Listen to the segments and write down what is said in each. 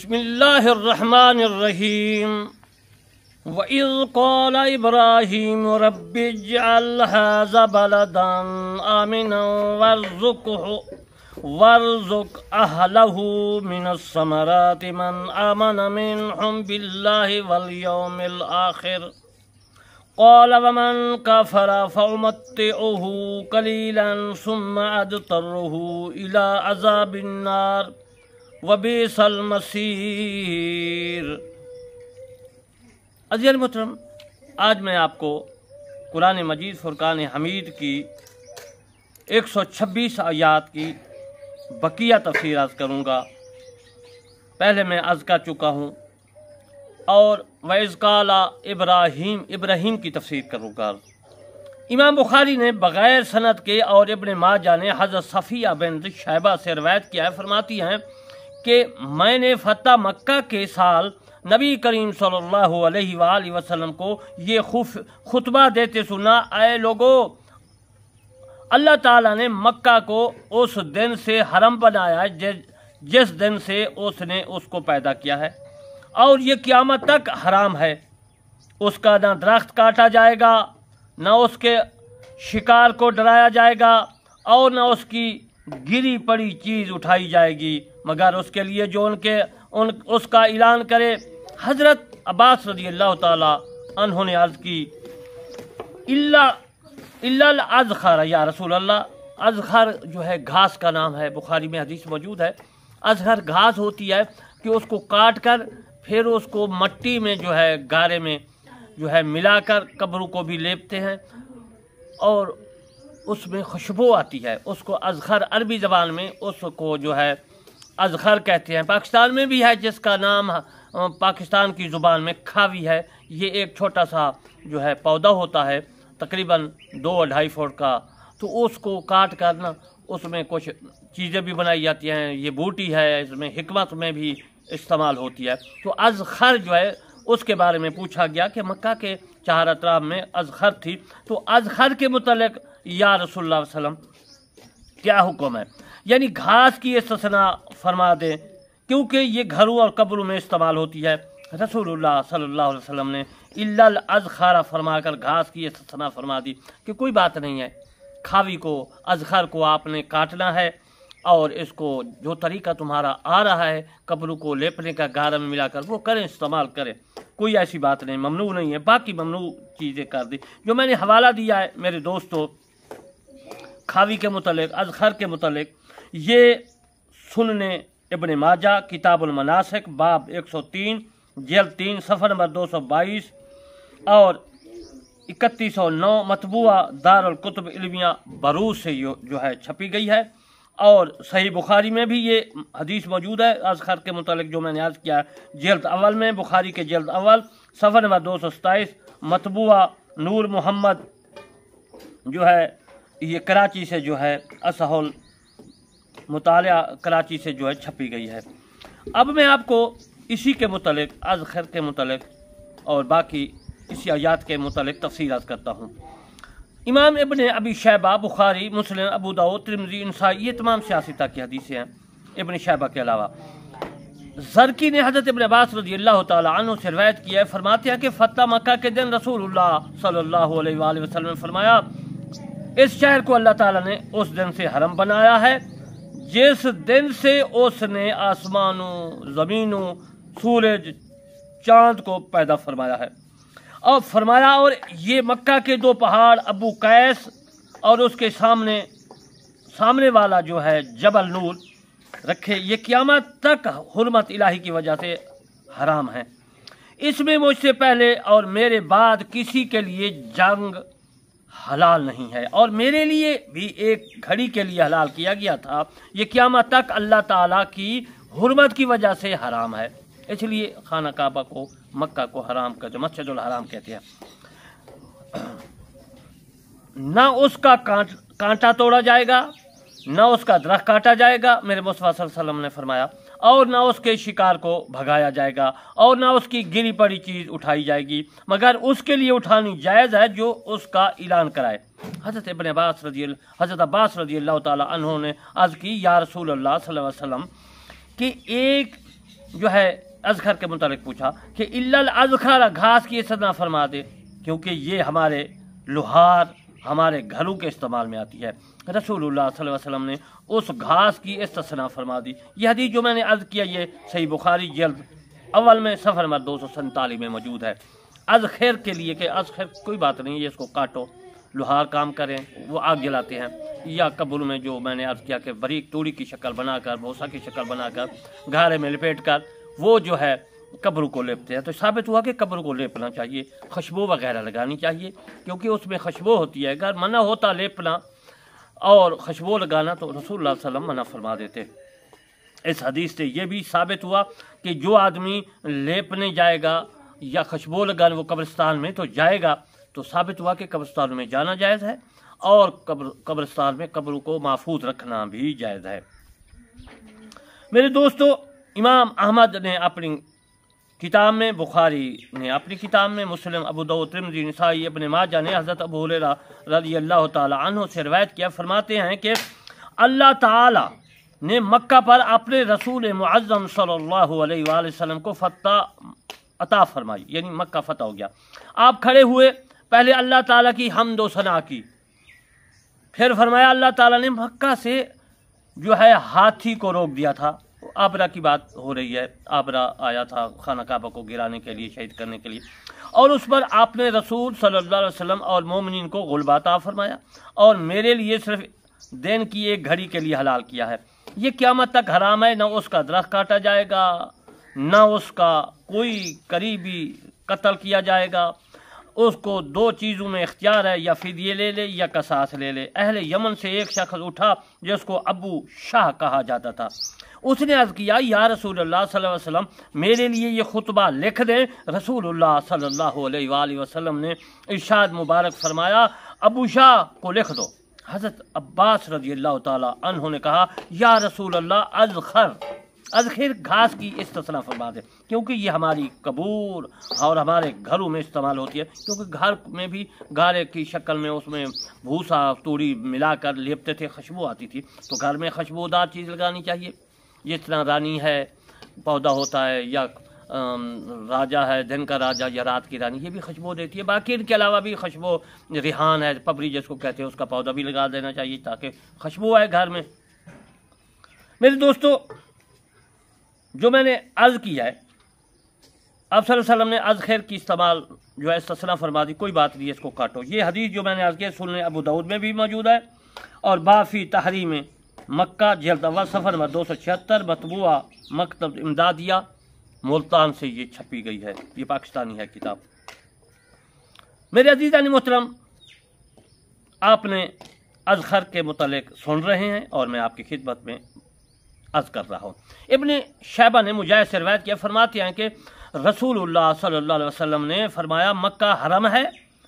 बिस्मिल्लाहिर्रहमानिर्रहीम। वइज़ क़ाल इब्राहीम रब्बि इज्अल हाज़ा बलदन आमिनन वर्ज़ुक़ अहलहु मिनस्समराति मन आमन मिनहुम बिल्लाहि वल यौमिल आखिर क़ाल वमन कफ़र फ़उमत्तिउहु क़लीलन सुम्मा अद्तरुहु इला अज़ाबिन नार वबिसल मसीर। अज़ीज़ मोहतरम, आज मैं आपको कुरान मजीद फ़ुरक़ान हमीद की 126 आयात की बकिया तफ़सीर अर्ज़ करूँगा। पहले मैं अर्ज़ कर चुका हूँ और वइज़ क़ाल इब्राहीम की तफ़सीर करूँगा। इमाम बुखारी ने बग़ैर सनद के और इब्न माजा ने हज़रत सफ़िया बिन्त शैबा से रवायत किया है। फरमाती हैं कि मैंने फ़तह मक्का के साल नबी करीम सल्लल्लाहु अलैहि वसल्लम को ये खुतबा देते सुना, ऐ लोगो, अल्लाह ताला ने मक्का को उस दिन से हरम बनाया जिस दिन से उसने उसको पैदा किया है और ये क़यामत तक हराम है। उसका ना दरख्त काटा जाएगा, ना उसके शिकार को डराया जाएगा और ना उसकी गिरी पड़ी चीज़ उठाई जाएगी मगर उसके लिए जो उसका ऐलान करे। हज़रत अब्बास रज़ियल्लाहु ताला अन्हु ने अर्ज़ की, इल्लल अज़खर या रसूल अल्लाह। अज़खर जो है घास का नाम है, बुखारी में हदीस मौजूद है। अज़खर घास होती है कि उसको काट कर फिर उसको मट्टी में जो है गारे में जो है मिलाकर कब्र को भी लेपते हैं और उसमें खुशबू आती है। उसको अज़खर अरबी ज़बान में उसको जो है अज़खर कहते हैं। पाकिस्तान में भी है जिसका नाम पाकिस्तान की ज़ुबान में खावी है। ये एक छोटा सा जो है पौधा होता है तकरीबन 2-2.5 फुट का, तो उसको काट कर ना उसमें कुछ चीज़ें भी बनाई जाती हैं। ये बूटी है, इसमें हिकमत में भी इस्तेमाल होती है। तो अज़खर जो है उसके बारे में पूछा गया कि मक्का के चार अतराफ में अज़खर थी, तो अज़खर के मुतल्लिक़ या रसूलुल्लाह सल्लल्लाहु अलैहि वसल्लम क्या हुक्म है, यानी घास की इस्तिस्ना फरमा दें क्योंकि ये घरों और कब्रों में इस्तेमाल होती है। रसूलुल्लाह सल्लल्लाहु अलैहि वसल्लम ने इल्लल अज़खर फरमाकर घास की इस्तिस्ना फरमा दी कि कोई बात नहीं है, खावी को अज़खर को आपने काटना है और इसको जो तरीका तुम्हारा आ रहा है कब्र को लेपने का गारा में मिलाकर वो करें, इस्तेमाल करें, कोई ऐसी बात नहीं, ममनू नहीं है। बाकी ममनू चीज़ें कर दी। जो मैंने हवाला दिया है मेरे दोस्तों खावी के मुतल्लिक़, अज़खर के मुतल्लिक़, ये सुनने इब्न माजा किताबुल मनासिक बाब 103 जल्द 3 सफ़र नंबर 222 और 3109 मतबूआ दारुल कुतुब इल्मिया बरूज से जो है छपी गई है और सही बुखारी में भी ये हदीस मौजूद है। अज़खर के मुतालिक जो मैंने अर्ज़ किया जल्द अव्वल में, बुखारी के जल्द अव्वल सफ़र नंबर 227 मतबूआ नूर मोहम्मद जो है ये कराची से जो है असहुल मुतालिया कराची से जो है छपी गई है। अब मैं आपको इसी के मुतालिक अज़खर के मुतालिक और बाकी इसी आयात के मुतालिक तफ़सीर अर्ज़ करता हूँ। इमाम इब्न अबी शैबा, बुखारी, मुस्लिम, अबू दाऊद, तिरमिज़ी, नसाई, ये तमाम सियासिता की हदीसें हैं इब्न शैबा के अलावा। ज़रकी ने हज़रत इब्न अब्बास रज़ियल्लाहु ताला अन्हु से रवायत किया है। फरमाते हैं कि फ़तह मक्का के दिन रसूलुल्लाह सल्लल्लाहु अलैहि वसल्लम ने फरमाया, इस शहर को अल्लाह ताला ने उस दिन से हरम बनाया है जिस दिन से उसने आसमानों, ज़मीनों, सूरज, चाँद को पैदा फरमाया है और फरमाया, और ये मक्का के 2 पहाड़ अबू कैस और उसके सामने वाला जो है जबल नूर रखे, ये क़यामत तक हुर्मत इलाही की वजह से हराम है। इसमें मुझसे पहले और मेरे बाद किसी के लिए जंग हलाल नहीं है और मेरे लिए भी एक घड़ी के लिए हलाल किया गया था। ये क़यामत तक अल्लाह ताला की हुर्मत की वजह से हराम है, इसलिए खाना काबा को, मक्का को हराम कहते, मस्जिदुल हराम कहते हैं। ना उसका कांटा तोड़ा जाएगा, ना उसका दरख्त काटा जाएगा, मेरे मुस्तफ़ा सल्लल्लाहु अलैहि वसल्लम ने फरमाया, और ना उसके शिकार को भगाया जाएगा और ना उसकी गिरी पड़ी चीज़ उठाई जाएगी मगर उसके लिए उठानी जायज़ है जो उसका ऐलान कराए। हज़रत अब्बास रज़ियल्लाहु ताला अन्हु ने अर्ज़ की, या रसूल अल्लाह सल्लल्लाहु अलैहि वसल्लम कि एक जो है अज़खर के मुतालिक पूछा कि इल्लल अज़खर, घास की इस्तेमाल फरमा दे, क्योंकि ये हमारे लुहार हमारे घरों के इस्तेमाल में आती है। रसूलुल्लाह सल्लल्लाहु अलैहि वसल्लम ने उस घास की इस्तिस्ना फरमा दी। यह हदीस जो मैंने अर्ज़ किया ये सही बुखारी जल्द अव्वल में सफ़र नंबर 247 में मौजूद है। अज़खैर के लिए कि अज़खैर कोई बात नहीं है, इसको काटो, लुहार काम करें, वो आग जलाते हैं, या कब्र में जो मैंने अर्ज़ किया कि बारीक तूड़ी की शक्ल बनाकर, भूसा की शक्ल बनाकर घारे में लपेट कर वो जो है कब्र को लेपते हैं। तो साबित हुआ कि कब्र को लेपना चाहिए, खुशबू वगैरह लगानी चाहिए, क्योंकि उसमें खुशबू होती है। अगर मना होता लेपना और खुशबू लगाना तो रसूलुल्लाह सल्लल्लाहु अलैहि वसल्लम मना फरमा देते। इस हदीस से ये भी साबित हुआ कि जो आदमी लेपने जाएगा या खुशबू लगाने वो कब्रिस्तान में तो जाएगा, तो साबित हुआ कि कब्रिस्तान में जाना जायज़ है और कब्रिस्तान में कब्र को महफूज रखना भी जायज़ है। मेरे दोस्तों, इमाम अहमद ने अपनी किताब में, बुखारी ने अपनी किताब में, मुस्लिम, अबू दाऊद, तिरमिज़ी, नसाई, इब्न माजा ने हज़रत अबू हुरैरा रज़ियल्लाहु ताला अन्हु से रिवायत किया, फरमाते हैं कि अल्लाह ताला ने मक्का पर अपने रसूल मुअज़्ज़म सल्लल्लाहु अलैहि वसल्लम को फतह अता फरमाई, यानी मक्का फतह हो गया। आप खड़े हुए, पहले अल्लाह ताला की हम्द व सना की, फिर फरमाया अल्लाह ताला ने मक्का से जो है हाथी को रोक दिया था। आबरा की बात हो रही है, आबरा आया था खाना काबा को गिराने के लिए, शहीद करने के लिए, और उस पर आपने रसूल सल्लल्लाहु अलैहि वसल्लम और मोमिनीन को गुलबा अता फरमाया और मेरे लिए सिर्फ दिन की एक घड़ी के लिए हलाल किया है। ये क़यामत तक हराम है, न उसका दरख्त काटा जाएगा, न उसका कोई करीबी कत्ल किया जाएगा। उसको दो चीज़ों में इख्तियार है, या फिदिये ले ले या कसास ले ले। अहले यमन से एक शख्स उठा जिसको अबू शाह कहा जाता था, उसने अर्ज़ किया, या रसूलुल्लाह सल्लल्लाहु अलैहि वसल्लम मेरे लिए ये खुतबा लिख दें। रसूलुल्लाह सल्लल्लाहु अलैहि वसल्लम ने इरशाद मुबारक फरमाया, अबू शाह को लिख दो। हज़रत अब्बास रज़ियल्लाहु ताला अन्हु ने कहा, या रसूलल्लाह अज़खैर घास की इस्तिस्ना फरमा दे, क्योंकि ये हमारी कबूर और हमारे घरों में इस्तेमाल होती है, क्योंकि घर में भी गारे की शक्ल में उसमें भूसा तूड़ी मिलाकर लेपते थे, खुशबू आती थी। तो घर में खुशबूदार चीज़ लगानी चाहिए, जिस तरह रानी है पौधा होता है, या राजा है, दिन का राजा या रात की रानी, ये भी खुशबू देती है। बाकी इनके अलावा भी खुशबू, रिहान है, पपरी जिसको कहते हैं, उसका पौधा भी लगा देना चाहिए ताकि खुशबू आए घर में। मेरे दोस्तों, जो मैंने अर्ज़ किया है, आप सल्लल्लाहु अलैहि वसल्लम ने अज़खैर की इस्तेमाल जो है इस्तिस्ना फरमा दी, कोई बात नहीं, इसको काटो। ये हदीस जो मैंने अर्ज़ किया सुनने अबू दाऊद में भी मौजूद है और बाफ़ी तहरीम में मक्का जल्द अव्वल सफ़र नंबर 276 मतबूआ मकतब इमदादिया मुल्तान से ये छपी गई है। ये पाकिस्तानी है किताब। मेरे अज़ीज़ान मोहतरम, आपने अज़खर के मुतालिक सुन रहे हैं और मैं आपकी खिदमत में अर्ज़ कर रहा हूँ। इब्न शैबा ने मुजाहिद से रिवायत किया, फरमाते हैं कि रसूलुल्लाह सल्लल्लाहु अलैहि वसल्लम ने फरमाया, मक्का हरम है,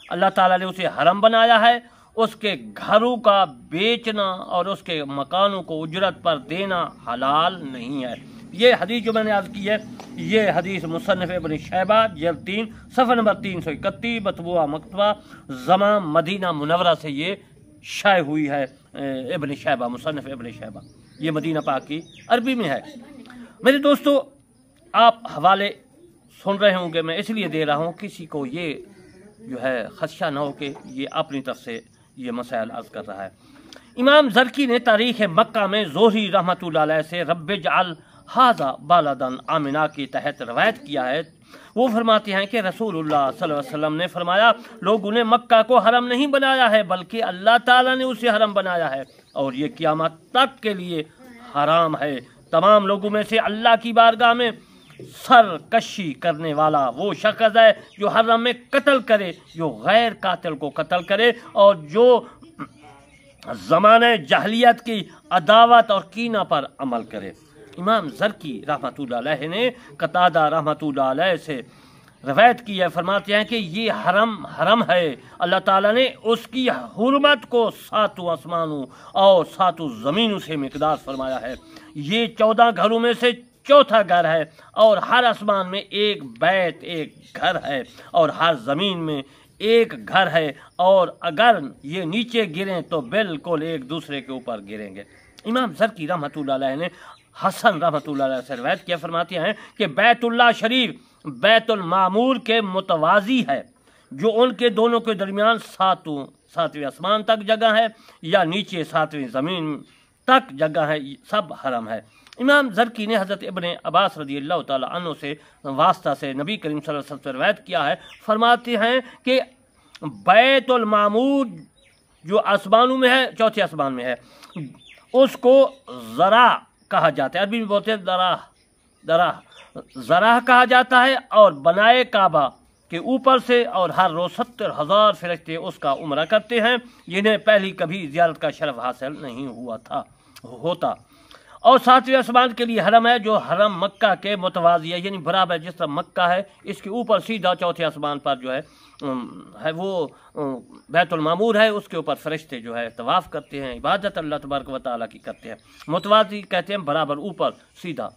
अल्लाह ताला ने उसे हरम बनाया है, उसके घरों का बेचना और उसके मकानों को उजरत पर देना हलाल नहीं है। ये हदीस जो मैंने अर्ज़ की है, ये हदीस मुसन्निफ़ इब्न शैबा जल्द 3 सफ़र नंबर 331 मतबूआ मकतबा ज़मा मदीना मुनव्वरा से ये शाये हुई है। इब्न शैबा, मुसन्निफ़ इब्न शैबा, ये मदीना पाक की अरबी में है। मेरे दोस्तों, आप हवाले सुन रहे होंगे, मैं इसलिए दे रहा हूँ किसी को ये जो है खदशा ना हो कि ये अपनी तरफ से ये मसाइल अर्ज़ कर रहा है। इमाम ज़रकी ने तारीख़ मक्का में ज़ोहरी रहमतुल्लाह अलैह से रब्बे जअल हाज़ा बालदन आमिना के तहत रवायत किया है। वो फरमाते हैं कि रसूलुल्लाह सल्लल्लाहु अलैहि वसल्लम ने फरमाया, लोगों ने मक्का को हरम नहीं बनाया है, बल्कि अल्लाह ताला ने उसे हरम बनाया है और ये क़यामत तक के लिए हराम है। तमाम लोगों में से अल्लाह की बारगाह में सरकशी करने वाला वो शख्स है जो हरम में कत्ल करे, जो गैर कातिल को कत्ल करे और जो ज़माने जहलियत की अदावत और कीना पर अमल करे। इमाम ज़रकी रहमतुल्लाह अलैह ने कतादा रहमतुल्लाह अलैह से रवायत की है, फरमाते हैं कि ये हरम है, अल्लाह ताला ने उसकी हुर्मत को 7 आसमानों और 7 ज़मीनों से मिक़दार फरमाया है। ये 14 घरों में से चौथा घर है और हर आसमान में एक बैत, एक घर है और हर ज़मीन में एक घर है, और अगर ये नीचे गिरें तो बिल्कुल एक दूसरे के ऊपर गिरेंगे। इमाम ज़रकी रहमतुल्लाह अलैह ने हसन रहमतुल्लाह अलैह से रवायत किया, फरमाते हैं कि बैतुल्लाह शरीफ बैतुल मामूर के मुतवाज़ी है, जो उनके दोनों के दरमियान सातवें आसमान तक जगह है या नीचे सातवें ज़मीन तक जगह है, सब हरम है। इमाम ज़रकी ने हज़रत इब्ने अब्बास रज़ियल्लाहु ताला अन्हु से वास्ता से नबी करीम सल्लल्लाहु अलैहि वसल्लम से रवायत किया है, फरमाते हैं कि बैतुल मामूर जो आसमानों में है, चौथे आसमान में है, उसको ज़रा कहा जाता है, अरबी में बोलते हैं ज़रा कहा जाता है, और बनाए काबा के ऊपर से और हर रोज़ 70,000 फरिश्ते उसका उम्रा करते हैं, जिन्हें पहले कभी ज़ियारत का शरफ हासिल नहीं होता। और सातवें आसमान के लिए हरम है, जो हरम मक्का के मुतवाज़ी है, यानी बराबर जिस तरह मक्का है इसके ऊपर सीधा चौथे आसमान पर जो है वो बैतुल मामूर है, उसके ऊपर फरिश्ते जो है तवाफ़ करते हैं, इबादत अल्लाह तबारक व तआला की करते हैं। मुतवाज़ी कहते हैं बराबर ऊपर सीधा।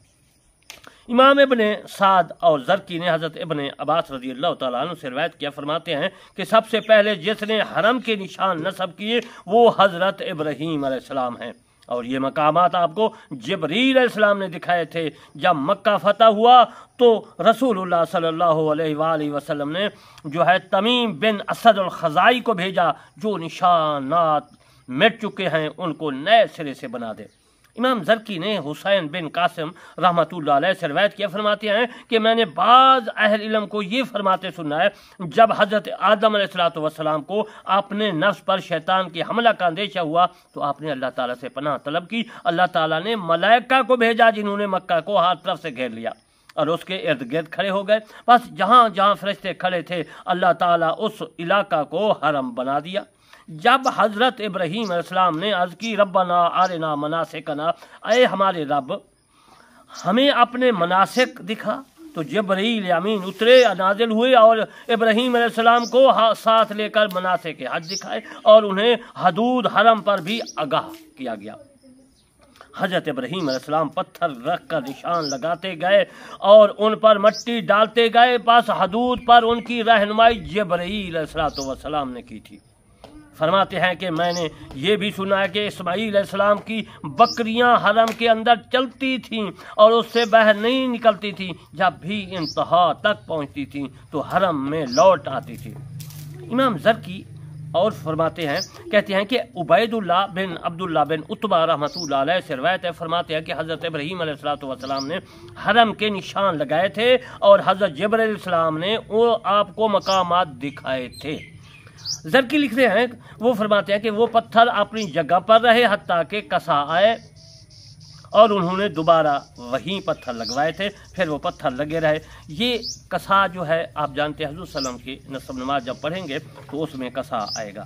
इमाम इब्ने साद और ज़रकी ने हज़रत इब्ने अब्बास रज़ियल्लाहु तआला अन्हु से रवायत किया, फरमाते हैं कि सबसे पहले जिसने हरम के निशान नस्ब किए वो हज़रत इब्राहीम अलैहिस्सलाम हैं, और ये मकामात आपको जिब्रील अलैहिस्सलाम ने दिखाए थे। जब मक्का फतह हुआ तो रसूलुल्लाह सल्लल्लाहु अलैहि वसल्लम ने जो है तमीम बिन असद अल ख़ज़ाई को भेजा, जो निशानात मिट चुके हैं उनको नए सिरे से बना दे। इमाम ज़रकी ने हुसैन बिन कासिम रहमतुल्लाह अलैह से रवायत किया, फरमाते हैं कि मैंने बाज़ अहल इल्म को ये फरमाते सुना है, जब हज़रत आदम अलैहिस्सलाम को अपने नफ्स पर शैतान के हमला का अंदेशा हुआ तो आपने अल्लाह ताला से पनाह तलब की। अल्लाह ताला ने मलाइका को भेजा, जिन्होंने मक्का को हर तरफ से घेर लिया और उसके इर्द गिर्द खड़े हो गए। बस जहाँ जहाँ फरिश्ते खड़े थे अल्लाह ताला उस इलाका को हरम बना दिया। जब हज़रत इब्राहीम अलैहिस्सलाम ने अर्ज़ की रब्बना आरिना मनासिकना, अय हमारे रब हमें अपने मनासिक दिखा, तो जिब्रील अमीन उतरे नाजिल हुए और इब्राहीम अलैहिस्सलाम को साथ लेकर मनासिक के हज दिखाए और उन्हें हदूद हरम पर भी आगाह किया गया। हज़रत इब्राहीम अलैहिस्सलाम पत्थर रख कर निशान लगाते गए और उन पर मिट्टी डालते गए, बस हदूद पर उनकी रहनुमाई जिब्रील अलैहिस्सलाम ने की थी। फरमाते हैं कि मैंने ये भी सुना है कि इस्माईल अलैहिस्सलाम की बकरियां हरम के अंदर चलती थीं और उससे बाहर नहीं निकलती थीं, जब भी इंतहा तक पहुंचती थीं तो हरम में लौट आती थी। इमाम ज़रकी और फरमाते हैं, कहते हैं कि उबैदुल्लाह बिन अब्दुल्लाह बिन उतबा रहमतुल्लाह अलैह से रवायत है, फरमाते हैं कि हज़रत इब्राहीम अलैहिस्सलाम ने हरम के निशान लगाए थे और हज़रत जिब्रील अलैहिस्सलाम ने वो आपको मकामात दिखाए थे। ज़रकी लिखते हैं, वो फरमाते हैं कि वो पत्थर अपनी जगह पर रहे हत्ता के कसा आए और उन्होंने दोबारा वहीं पत्थर लगवाए थे, फिर वो पत्थर लगे रहे। ये कसा जो है आप जानते हैं हुज़ूर सल्लल्लाहु अलैहि वसल्लम की नसब नमाज जब पढ़ेंगे तो उसमें कसा आएगा।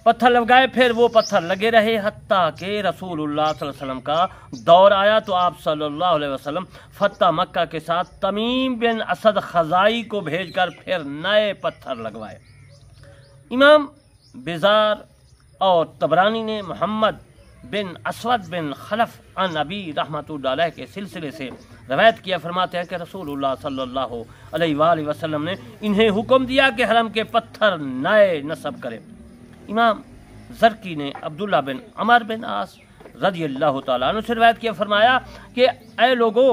पत्थर लगाए, फिर वो पत्थर लगे रहे हत्ता के रसूलुल्लाह सल्लल्लाहु अलैहि वसल्लम का दौर आया तो आप सल्लल्लाहु अलैहि वसल्लम फतह मक्का के साथ तमीम बिन असद ख़ज़ाई को भेजकर फिर नए पत्थर लगवाए। इमाम बिज़ार और तबरानी ने मोहम्मद बिन असवद बिन खलफ अन नबी रहमतुल्लाह अलैह के सिलसिले से रवायत किया, फरमाते हैं कि रसूलुल्लाह सल्लल्लाहु अलैहि वसल्लम ने इन्हें हुक्म दिया कि हरम के पत्थर नए नस्ब करें। इमाम ज़रकी ने अब्दुल्लाह बिन अमर बिन आस रज़ियल्लाहु ताला अन्हु से रवायत किया, फरमाया कि ऐ लोगो,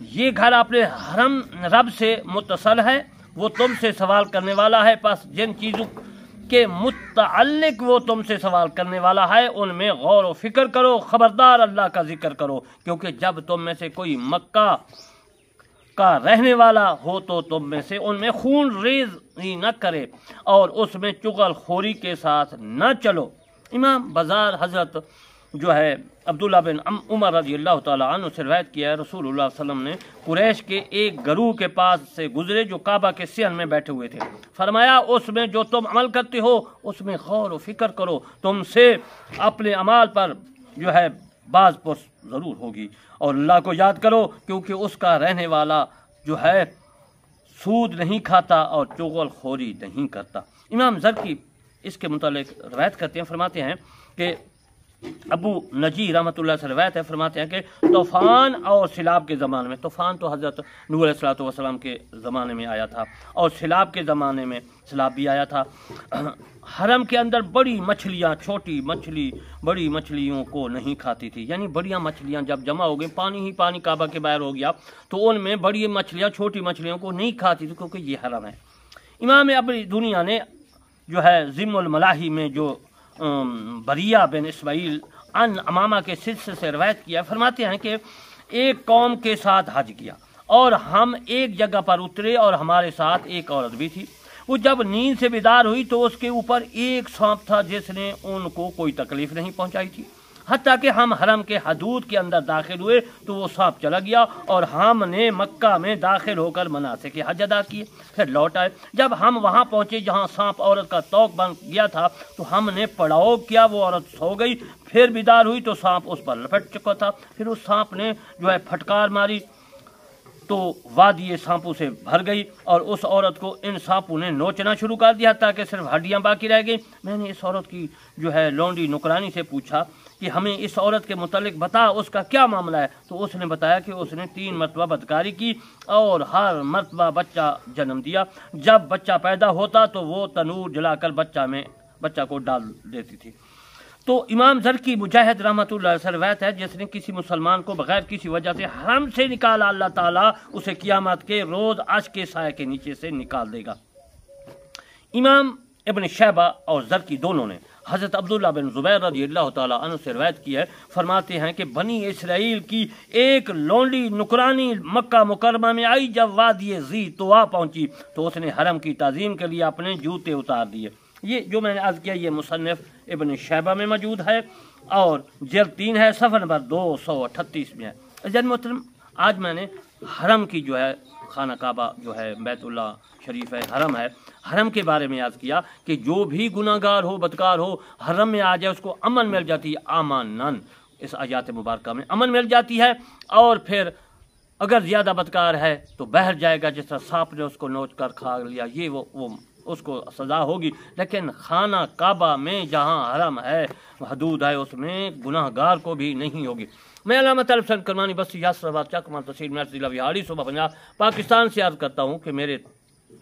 ये घर अपने हरम रब से मुत्तसल है, वो तुमसे सवाल करने वाला है, पास जिन चीज़ों के मुत्तअल्लिक वो तुमसे सवाल करने वाला है उनमें गौर व फिक्र करो, ख़बरदार अल्लाह का जिक्र करो, क्योंकि जब तुम में से कोई मक्का का रहने वाला हो तो तुम में से उनमें खून रेज़ी न करे और उसमें चुगलखोरी के साथ न चलो। इमाम बाज़ार हज़रत जो है अब्दुल्लाह बिन उमर रज़ियल्लाहु ताला अन्हु से रवायत किया है, रसूलुल्लाह सल्लल्लाहु अलैहि वसल्लम ने कुरैश के एक गरूह के पास से गुजरे जो काबा के सिहन में बैठे हुए थे। फरमाया, उसमें जो तुम अमल करते हो उसमें गौर व फिक्र करो, तुमसे अपने अमाल पर जो है बाज़ पुस ज़रूर होगी, और अल्लाह को याद करो क्योंकि उसका रहने वाला जो है सूद नहीं खाता और चुगलखोरी नहीं करता। इमाम ज़रकी इसके मुतालिक रवायत करते हैं, फरमाते हैं कि अबू नजी रहमतुल्लाह से रवायत है, फरमाते हैं कि तूफ़ान और सिलाब के ज़माने में, तूफ़ान तो हज़रत नूह अलैहिस्सलातु वस्सलाम के ज़माने में आया था और सिलाब के ज़माने में सिलाब भी आया था। हरम के अंदर बड़ी मछलियाँ, छोटी मछली बड़ी मछलियों को नहीं खाती थी, यानी बढ़िया मछलियाँ जब जमा हो गई, पानी ही पानी काबा के बाहर हो गया, तो उनमें बड़ी मछलियाँ छोटी मछलियों को नहीं खाती थी, क्योंकि ये हरम है। इमाम अपनी दुनिया ने जो है ज़िम्मुल मलाही में जो बरिया बिन इस्माइल अन अमामा के सिलसिले से रवायत किया, फरमाते हैं कि एक कौम के साथ हज किया और हम एक जगह पर उतरे और हमारे साथ एक औरत भी थी। वो जब नींद से बेदार हुई तो उसके ऊपर एक सांप था जिसने उनको कोई तकलीफ नहीं पहुंचाई थी। हत्ता कि हम हरम के हदूद के अंदर दाखिल हुए तो वो सांप चला गया और हमने मक्का में दाखिल होकर मनासे के हज अदा किए, फिर लौट आए। जब हम वहाँ पहुँचे जहाँ सांप औरत का तौक बन गया था तो हमने पड़ाव किया, वो औरत सो गई, फिर बेदार हुई तो सांप उस पर लपट चुका था। फिर उस सांप ने जो है फटकार मारी तो वादी सांपों से भर गई और उस औरत को इन सांपों ने नोचना शुरू कर दिया ताकि सिर्फ हड्डियां बाकी रह गई। मैंने इस औरत की जो है लौंडी नुकरानी से पूछा कि हमें इस औरत के मुतालिक बता, उसका क्या मामला है। तो उसने बताया कि उसने 3 मरतबा बदकारी की और हर मरतबा बच्चा जन्म दिया। जब बच्चा पैदा होता तो वो तनूर जलाकर बच्चा को डाल देती थी। तो इमाम ज़रकी मुजाहिद रहमतुल्लाह से रवायत है, जिसने किसी मुसलमान को बगैर किसी वजह से हरम से निकाला, अल्लाह ताला उसे क़यामत के रोज़ अर्श के साए के नीचे से निकाल देगा। इमाम इब्न शैबा और ज़रकी दोनों ने हज़रत अब्दुल्लाह बिन ज़ुबैर रज़ियल्लाहु ताला अन्हु से रवायत की है, फरमाते हैं कि बनी इसराइल की एक लौंडी नुकरानी मक्का मुकरमा में आई। जब वादी ज़ी तुआ पहुँची तो उसने हरम की ताज़ीम के लिए अपने जूते उतार दिए। ये जो मैंने अर्ज़ किया ये मुसन्निफ़ इब्न शैबा में मौजूद है और जिल्द 3 है, सफ़र नंबर 238 में है। अज़ीज़ मोहतरम, आज मैंने हरम की जो है खाना काबा जो है बैतुल्ला शरीफ है, हरम है, हरम के बारे में याद किया कि जो भी गुनाहगार हो, बदकार हो, हरम में आ जाए उसको अमन मिल जाती है, आमानन, इस आयात मुबारक में अमन मिल जाती है। और फिर अगर ज़्यादा बदकार है तो बहर जाएगा, जिस तरह सांप ने उसको नोच कर खा लिया, ये वो उसको सज़ा होगी। लेकिन खाना काबा में जहाँ हरम है, हदूद है, उसमें गुनाहगार को भी नहीं होगी। मैं अल्लामा तलब सन करमानी बस्ती यासराबाद चकमा तहसील मेरठ जिला बिहाड़ी सूबा पंजाब पाकिस्तान से अर्ज़ करता हूँ कि मेरे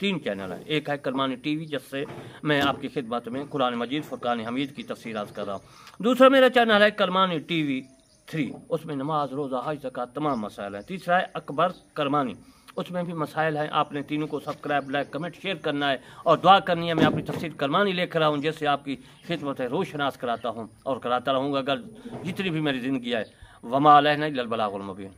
3 चैनल हैं। एक है करमानी टीवी, जिससे मैं आपकी खिदमत में कुरान मजीद फुरकान हमीद की तफसीर अर्ज़ कर रहा हूँ। दूसरा मेरा चैनल है करमानी टीवी 3, उसमें नमाज, रोज़ा, हज, ज़कात तमाम मसाइल हैं। तीसरा है अकबर करमानी, उसमें भी मसाइल हैं। आपने तीनों को सब्सक्राइब, लाइक, कमेंट, शेयर करना है और दुआ करनी है। मैं अपनी तफसीर करमानी लेकर रहा हूँ, जैसे आपकी खिदमत रोशनास कराता हूँ और कराता रहूँगा अगर जितनी भी मेरी ज़िंदगी है। वमा अलैना इल्लल बलागुल मुबीन।